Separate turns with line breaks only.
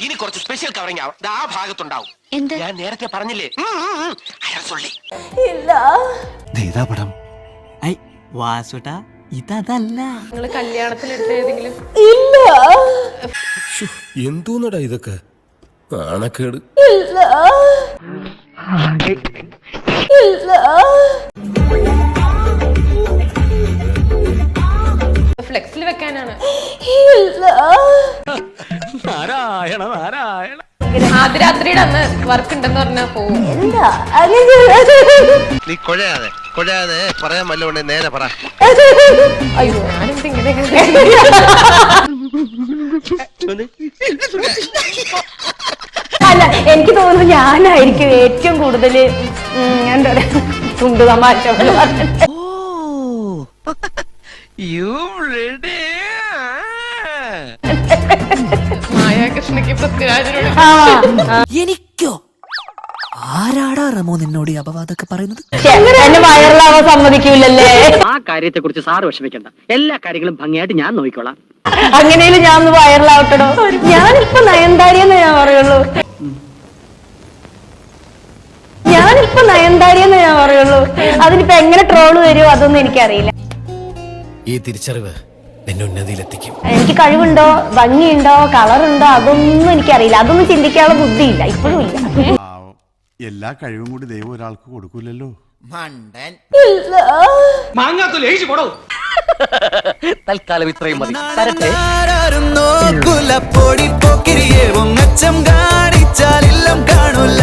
ഇനി കുറച്ച് special covering ആവും ആ ഭാഗത്തുണ്ടാവും. ഞാൻ നേരത്തെ പറഞ്ഞില്ലേ
ഇതാ പടം. ഐ വാസുട്ടാ ഇതല്ല.
നിങ്ങള് കല്യാണത്തിനെടുത്ത ഏതെങ്കിലും?
ഇല്ല.
എന്തോന്നടാ ഇതൊക്കെ നാണക്കേട്.
ഇല്ല. ഇല്ല.
ഫ്ലെക്സിൽ വെക്കാനാണ്.
ഇല്ല.
നാരായണ നാരായണ.
ആദ്യരാത്രിയുടെ അന്ന് വർക്ക് ഉണ്ടെന്ന് പറഞ്ഞാ പോവും.
എന്താ
നീ കൊഴയാതെ പറയാൻ വല്ലോണ്ടേ നേരെ പറ.
അയ്യോ ഞാനെന്ത് ഇങ്ങനെ
അല്ല, എനിക്ക് തോന്നുന്നു ഞാനായിരിക്കും ഏറ്റവും കൂടുതൽ എന്താ പറയാ തുണ്ടു തമാശ.
മായാകൃഷ്ണക്ക് പൃഥ്വിരാജിനോട്
എനിക്കോ? ആരാടാ റമോ നിന്നോട് ഈ അപവാദമൊക്കെ പറയുന്നത്?
എന്നെ വയറിലാവാൻ സമ്മതിക്കൂലല്ലേ?
ആ കാര്യത്തെ കുറിച്ച് സാറ് വിഷമിക്കണ്ട. എല്ലാ കാര്യങ്ങളും ഭംഗിയായിട്ട് ഞാൻ നോക്കിക്കോളാം.
അങ്ങനെയും ഞാൻ ഒന്ന് വയറിലാവട്ടടോ. ഞാനിപ്പോ നയൻതാരിയെന്ന് ഞാൻ പറയുള്ളൂ. അതിനിപ്പോ എങ്ങനെ ട്രോള് വരുമോ അതൊന്നും എനിക്കറിയില്ല.
ഈ തിരിച്ചറിവ് എന്നെ ഉന്നതിയിലെത്തിക്കും.
എനിക്ക് കഴിവുണ്ടോ, ഭംഗിയുണ്ടോ, കളറുണ്ടോ അതൊന്നും എനിക്കറിയില്ല. അതൊന്നും ചിന്തിക്കാനുള്ള ബുദ്ധിയില്ല, ഇപ്പോഴും ഇല്ല.
എല്ലാ കഴിവും കൂടി ദൈവം ഒരാൾക്ക് കൊടുക്കൂലല്ലോ.
തൽക്കാലം ഇത്രയും മതി. തരട്ടെ.
പൊടി പോക്കിരിയെ ഒന്നച്ചം കാണിച്ചാലില്ലം കാണൂല.